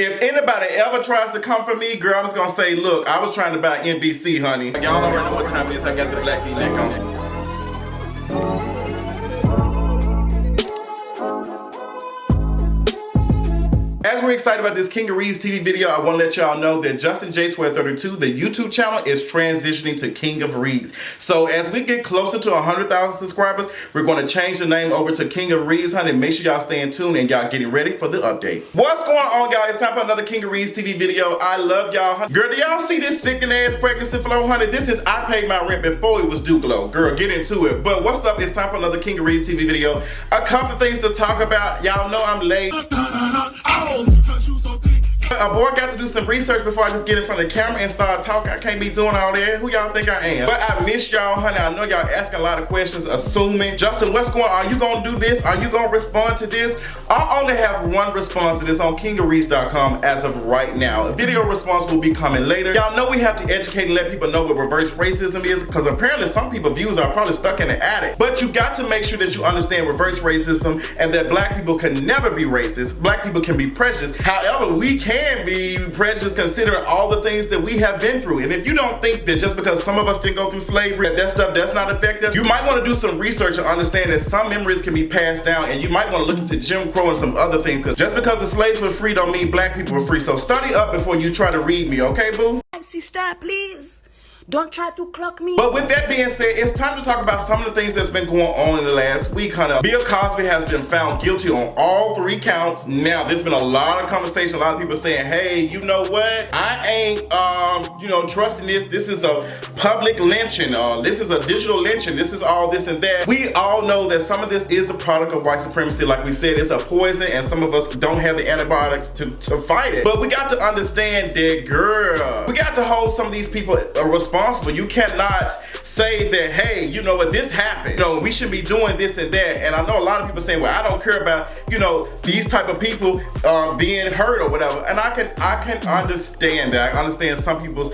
If anybody ever tries to come for me, girl, I'm just gonna say, look, I was trying to buy NBC, honey. Y'all already know what time it is. I got the black V-neck on. As we're excited about this King of Reeds TV video, I want to let y'all know that Justin J1232, the YouTube channel, is transitioning to King of Reeds. So as we get closer to 100,000 subscribers, we're going to change the name over to King of Reeds, honey. Make sure y'all stay in tune and y'all getting ready for the update. What's going on, guys? It's time for another King of Reeds TV video. I love y'all, honey. Girl, do y'all see this sickening ass pregnancy flow, honey? This is I paid my rent before it was due glow. Girl, get into it. But what's up? It's time for another King of Reeds TV video. A couple things to talk about. Y'all know I'm late. A boy got to do some research before I just get in front of the camera and start talking. I can't be doing all that. Who y'all think I am? But I miss y'all, honey. I know y'all asking a lot of questions, assuming, Justin, what's going on? Are you gonna do this? Are you gonna respond to this? I only have one response to this on kingofreeds.com as of right now. A video response will be coming later. Y'all know we have to educate and let people know what reverse racism is, because apparently some people's views are probably stuck in the attic. But you got to make sure that you understand reverse racism and that black people can never be racist. Black people can be prejudiced. However, we can be prejudiced considering all the things that we have been through. And if you don't think that just because some of us didn't go through slavery, that stuff does not affect us, you might want to do some research and understand that some memories can be passed down, and you might want to look into Jim Crow and some other things, because just because the slaves were free don't mean black people were free. So study up before you try to read me, okay, boo? Sister, please. Don't try to clock me. But with that being said, it's time to talk about some of the things that's been going on in the last week, honey. Bill Cosby has been found guilty on all 3 counts. Now, there's been a lot of conversation, a lot of people saying, hey, you know what? I ain't, trusting this. This is a public lynching. This is a digital lynching. This is all this and that. We all know that some of this is the product of white supremacy. Like we said, it's a poison, and some of us don't have the antibiotics to fight it. But we got to understand that, girl, we got to hold some of these people responsible. You cannot say that, hey, you know what, this happened. We should be doing this and that. And I know a lot of people saying, well, I don't care about, these type of people being hurt or whatever. And I can understand that. I understand some people's,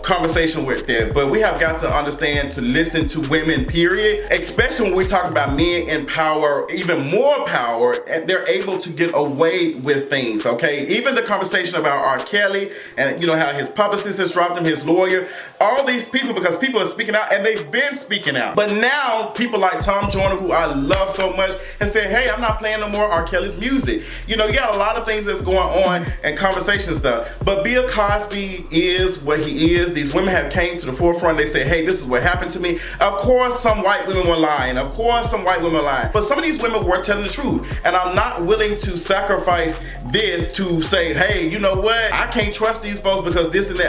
conversation with that. But we have got to understand to listen to women, period. Especially when we talk about men in power, even more power, and they're able to get away with things, okay? Even the conversation about R. Kelly and, how his publicist has dropped him, his lawyer, all these people, because people are speaking out, and they've been speaking out. But now people like Tom Joyner, who I love so much, and say, hey, I'm not playing no more R. Kelly's music. You got a lot of things that's going on and conversation stuff. But Bill Cosby is what he is. These women have came to the forefront. They say, hey, this is what happened to me. Of course, some white women were lying. Of course, some white women were lying. But some of these women were telling the truth. And I'm not willing to sacrifice this to say, hey, you know what? I can't trust these folks because this and that.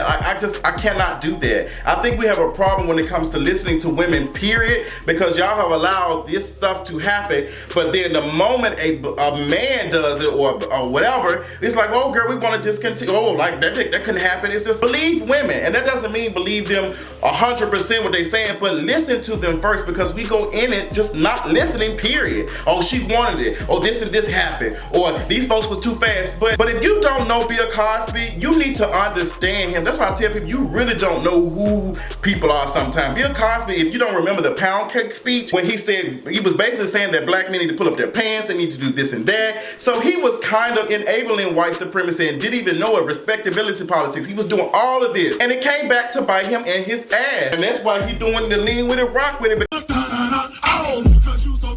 I cannot do that. I think we have a problem when it comes to listening to women, period, because y'all have allowed this stuff to happen. But then the moment a man does it or whatever, it's like, oh girl, we want to discontinue. Oh, like that couldn't happen. It's just believe women. And that doesn't mean believe them 100% what they're saying, but listen to them first, because we go in it just not listening, period. Oh, she wanted it. Oh, this and this happened. Or these folks was too fast. But if you don't know Bill Cosby, you need to understand him. That's why I tell people, you really don't know who people are sometimes. Bill Cosby, if you don't remember the pound cake speech, when he said, he was basically saying that black men need to pull up their pants, they need to do this and that. So he was kind of enabling white supremacy and didn't even know it, respectability politics. He was doing all of this. And it came back to bite him in his ass. And that's why he's doing the lean with it, rock with it.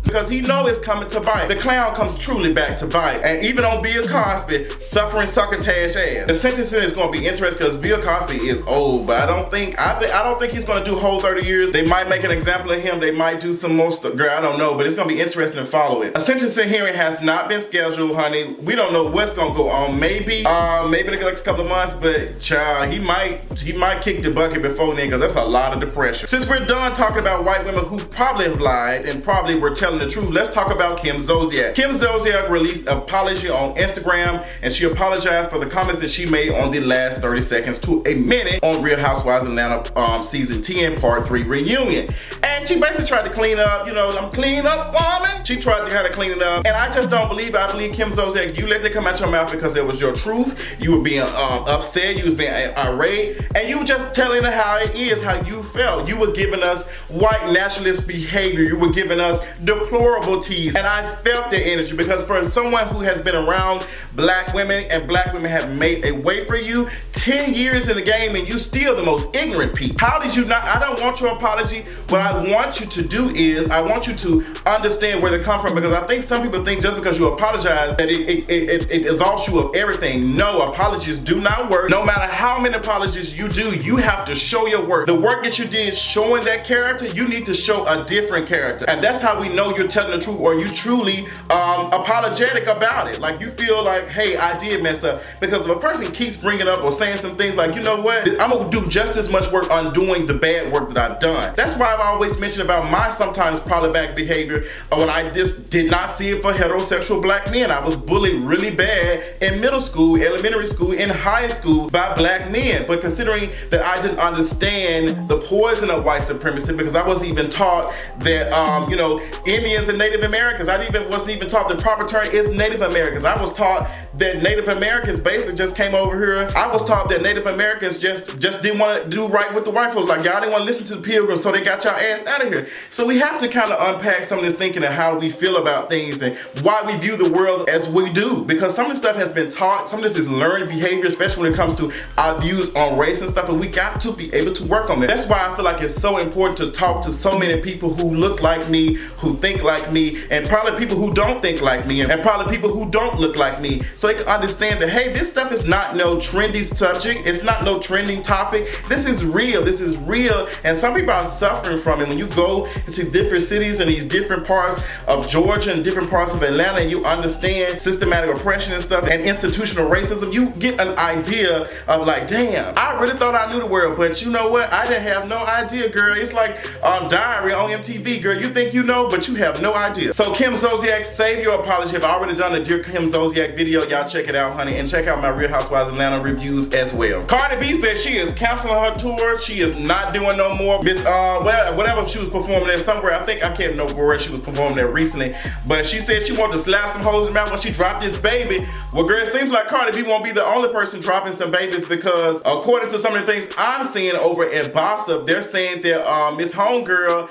Because he know it's coming to bite. The clown comes truly back to bite. And even on Bill Cosby, suffering succotash ass. The sentencing is going to be interesting because Bill Cosby is old, but I don't think he's going to do whole 30 years. They might make an example of him. They might do some more stuff. Girl, I don't know, but it's going to be interesting to follow it. A sentencing hearing has not been scheduled, honey. We don't know what's going to go on. Maybe in the next couple of months, but child, he might kick the bucket before then, because that's a lot of depression. Since we're done talking about white women who probably have lied and probably were telling the truth, let's talk about Kim Zolciak. Kim Zolciak released an apology on Instagram, and she apologized for the comments that she made on the last 30 seconds to a minute on Real Housewives of Atlanta season 10 part 3 reunion. And she basically tried to clean up, I'm clean up woman. She tried to kind of clean it up, and I just don't believe I believe Kim Zolciak, you let it come out your mouth because it was your truth. You were being upset, you was being irate, and you were just telling her how it is, how you felt. You were giving us white nationalist behavior. You were giving us the deplorable tease. And I felt the energy because for someone who has been around black women and black women have made a way for you, 10 years in the game and you still the most ignorant people. How did you not? I don't want your apology. What I want you to do is I want you to understand where they come from, because I think some people think just because you apologize that it absolves you of everything. No, apologies do not work. No matter how many apologies you do, you have to show your work. The work that you did showing that character, you need to show a different character. And that's how we know you're telling the truth or you truly apologetic about it. Like you feel like, hey, I did mess up. Because if a person keeps bringing up or saying some things like, you know what, I'm gonna do just as much work on doing the bad work that I've done. That's why I've always mentioned about my sometimes problematic behavior when I just did not see it for heterosexual black men. I was bullied really bad in middle school, elementary school, in high school by black men. But considering that I didn't understand the poison of white supremacy, because I wasn't even taught that, you know, Indians and Native Americans, wasn't even taught the proper term is Native Americans. I was taught that Native Americans basically just came over here. I was taught that Native Americans just didn't want to do right with the white folks. Like y'all didn't want to listen to the Pilgrims, so they got y'all ass out of here. So we have to kind of unpack some of this thinking and how we feel about things and why we view the world as we do. Because some of this stuff has been taught, some of this is learned behavior, especially when it comes to our views on race and stuff, and we got to be able to work on that. That's why I feel like it's so important to talk to so many people who look like me, who think like me, and probably people who don't think like me, and probably people who don't look like me, so they can understand that, hey, this stuff is not no trendy subject, it's not no trending topic, this is real, and some people are suffering from it. When you go into different cities and these different parts of Georgia and different parts of Atlanta, and you understand systematic oppression and stuff and institutional racism, you get an idea of like, damn, I really thought I knew the world, but you know what, I didn't have no idea, girl. It's like Diary on MTV, girl, you think you know, but you have no idea. So Kim Zolciak, save your apology. I've already done a Dear Kim Zolciak video, y'all check it out, honey, and check out my Real Housewives of Atlanta reviews as well. Cardi B said she is canceling her tour, she is not doing no more. Miss whatever she was performing at somewhere, I can't remember where she was performing at recently, but she said she wanted to slap some hoes in the mouth when she dropped this baby. Well, girl, it seems like Cardi B won't be the only person dropping some babies, because according to some of the things I'm seeing over at Bossip, they're saying that Miss Homegirl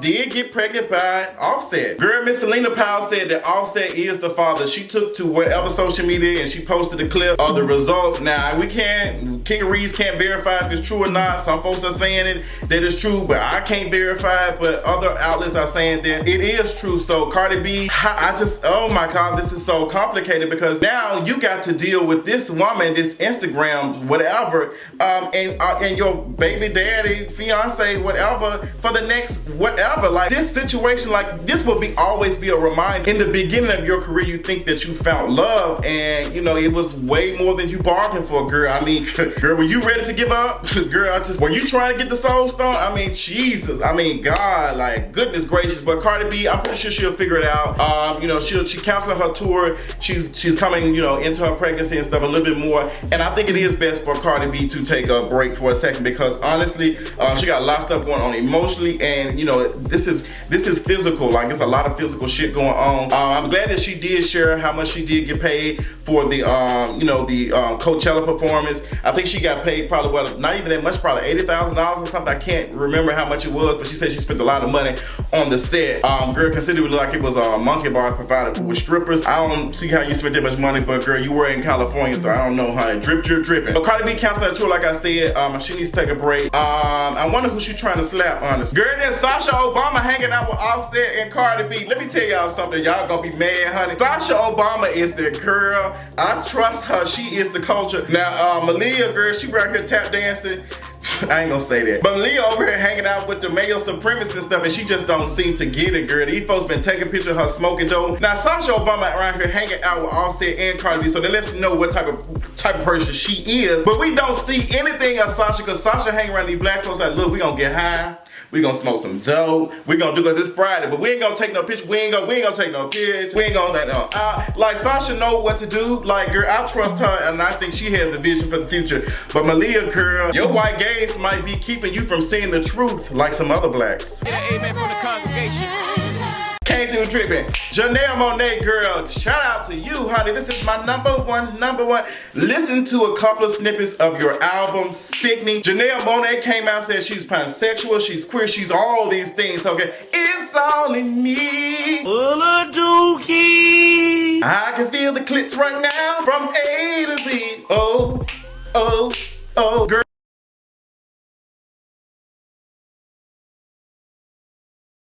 did get pregnant by Offset. Girl, Miss Celina Powell said that Offset is the father. She took to whatever social media and she posted a clip of the results. Now, King Reeves can't verify if it's true or not. Some folks are saying that it's true, but I can't verify it, but other outlets are saying that it is true. So Cardi B, oh my God, this is so complicated, because now you got to deal with this woman, this Instagram, whatever, and your baby daddy, fiance, whatever, for the next whatever. Like this situation, like this will always be a reminder. In the beginning of your career, you think that you found love, and you know it was way more than you bargained for, girl. I mean, girl, were you ready to give up? Girl, were you trying to get the soul stone? I mean, Jesus, I mean, God, like goodness gracious. But Cardi B, I'm pretty sure she'll figure it out. You know, she canceled her tour. She's coming, you know, into her pregnancy and stuff a little bit more, and I think it is best for Cardi B to take a break for a second, because honestly, she got a lot of stuff going on emotionally, and you know, this is physical. Like it's a lot of physical shit going on. I'm glad that she did share how much she did get paid for the you know, the Coachella performance. I think she got paid probably, well, not even that much, probably $80,000 or something. I can't remember how much it was, but she said she spent a lot of money on the set. Girl, considered it like it was a monkey bar provided with strippers. I don't see how you spent that much money, but girl, you were in California, so I don't know how it dripping. But Cardi B canceled her tour, like I said. She needs to take a break. I wonder who she trying to slap, honestly. Girl, there's Sasha Obama hanging out with Offset and Cardi B. Let me tell y'all something. Y'all gonna be mad, honey. Sasha Obama is the girl. I trust her. She is the culture. Now, Malia, girl, she right here tap dancing. I ain't gonna say that. But Malia over here hanging out with the male supremacists and stuff, and she just don't seem to get it, girl. These folks been taking pictures of her smoking dope. Now, Sasha Obama around here hanging out with Offset and Cardi B, so that lets you know what type of person she is. But we don't see anything of Sasha, because Sasha hang around these black folks like, look, we gonna get high. We gonna smoke some dope. We gonna do, cause it's Friday, but we ain't gonna take no picture. We ain't gonna take no picture. We ain't gonna let no. Like Sasha know what to do. Like girl, I trust her, and I think she has a vision for the future. But Malia, girl, your white gaze might be keeping you from seeing the truth, like some other blacks. Amen from the congregation. came through tripping. Janelle Monáe, girl, shout out to you, honey. This is my number one. Listen to a couple of snippets of your album, Sickening. Janelle Monáe came out and said she's pansexual, she's queer, she's all these things, okay? It's all in me. Full of dookie. I can feel the clits right now from A to Z. Oh, girl.